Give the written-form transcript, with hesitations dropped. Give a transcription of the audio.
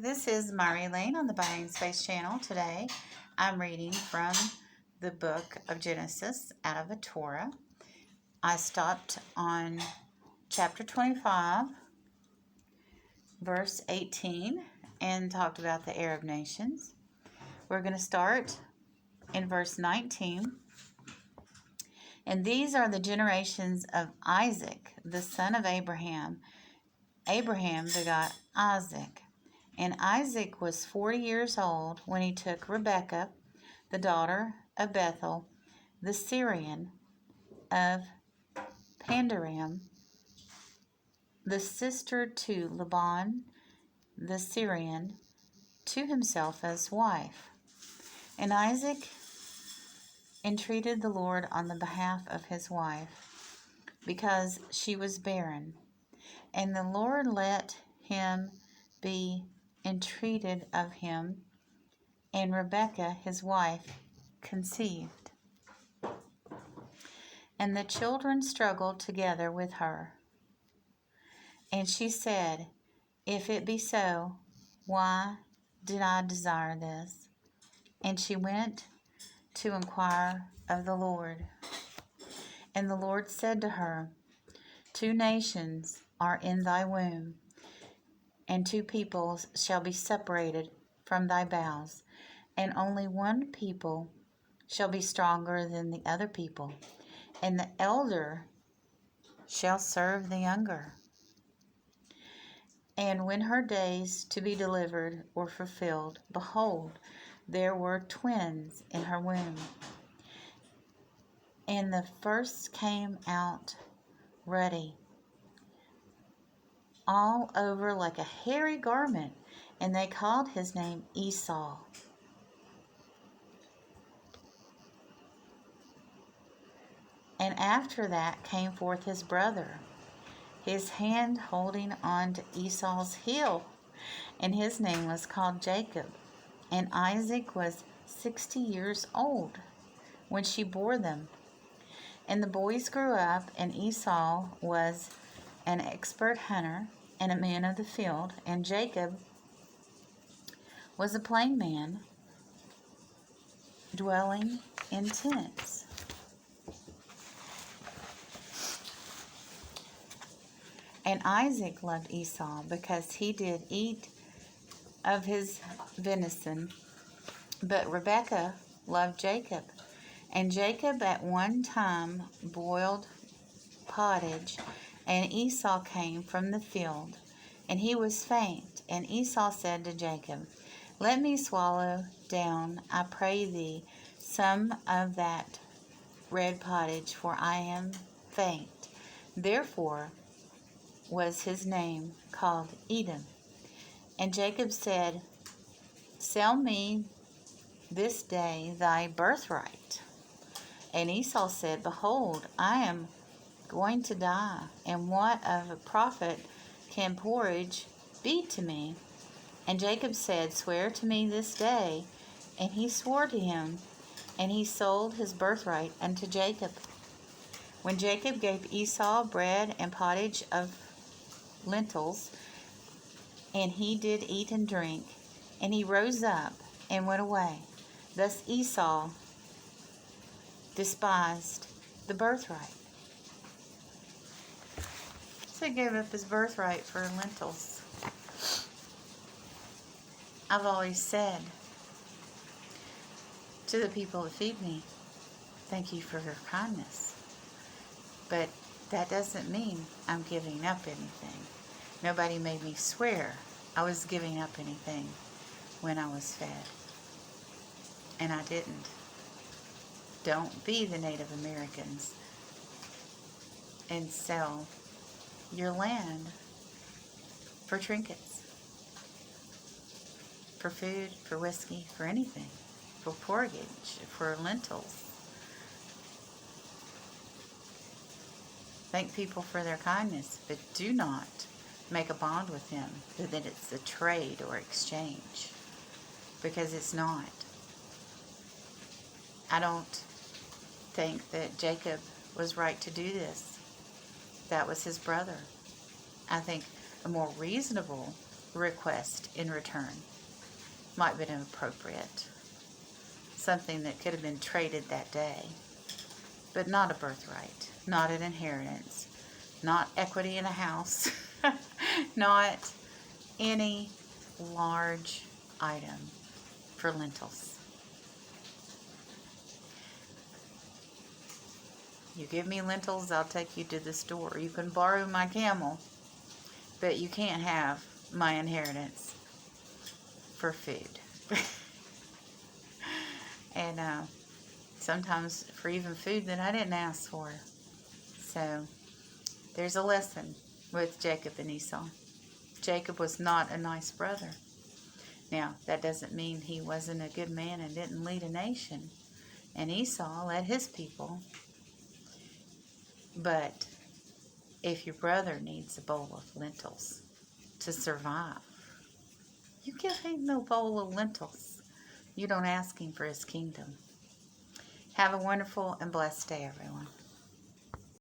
This is Mari Lane on the Buying Space channel. Today I'm reading from the book of Genesis out of the Torah. I stopped on chapter 25, verse 18, and talked about the Arab nations. We're going to start in verse 19. And these are the generations of Isaac, the son of Abraham. Abraham begot Isaac. And Isaac was 40 years old when he took Rebekah, the daughter of Bethuel, the Syrian of Pandaram, the sister to Laban, the Syrian, to himself as wife. And Isaac entreated the Lord on the behalf of his wife, because she was barren. And the Lord let him be entreated of him, and Rebekah his wife conceived. And the children struggled together with her. And she said, If it be so, why did I desire this? And she went to inquire of the Lord. And the Lord said to her, 2 nations are in thy womb, and 2 peoples shall be separated from thy bowels, and only one people shall be stronger than the other people, and the elder shall serve the younger. And when her days to be delivered were fulfilled, behold, there were twins in her womb. And the first came out ruddy, all over like a hairy garment, and they called his name Esau. And after that came forth his brother, his hand holding on to Esau's heel, and his name was called Jacob. And Isaac was 60 years old when she bore them. And the boys grew up, and Esau was an expert hunter and a man of the field, and Jacob was a plain man, dwelling in tents. And Isaac loved Esau because he did eat of his venison, but Rebekah loved Jacob. And Jacob at one time boiled pottage, and Esau came from the field, and he was faint. And Esau said to Jacob, Let me swallow down, I pray thee, some of that red pottage, for I am faint. Therefore was his name called Edom. And Jacob said, Sell me this day thy birthright. And Esau said, Behold, I am going to die, and what of a profit can porridge be to me? And Jacob said, Swear to me this day. And he swore to him, and he sold his birthright unto Jacob. When Jacob gave Esau bread and pottage of lentils, and he did eat and drink, and he rose up and went away. Thus Esau despised the birthright. So he gave up his birthright for lentils. I've always said to the people that feed me, thank you for your kindness. But that doesn't mean I'm giving up anything. Nobody made me swear I was giving up anything when I was fed. And I didn't. Don't be the Native Americans and sell your land for trinkets, for food, for whiskey, for anything, for porridge, for lentils. Thank people for their kindness, but do not make a bond with them that it's a trade or exchange, because it's not. I don't think that Jacob was right to do this. That was his brother. I think a more reasonable request in return. Might have been inappropriate. Something that could have been traded that day. But not a birthright. Not an inheritance. Not equity in a house. Not any large item for lentils. You give me lentils, I'll take you to the store. You can borrow my camel, but you can't have my inheritance for food. And sometimes for even food that I didn't ask for. So there's a lesson with Jacob and Esau. Jacob was not a nice brother. Now, that doesn't mean he wasn't a good man and didn't lead a nation. And Esau led his people. But if your brother needs a bowl of lentils to survive, you give him no bowl of lentils. You don't ask him for his kingdom. Have a wonderful and blessed day, everyone.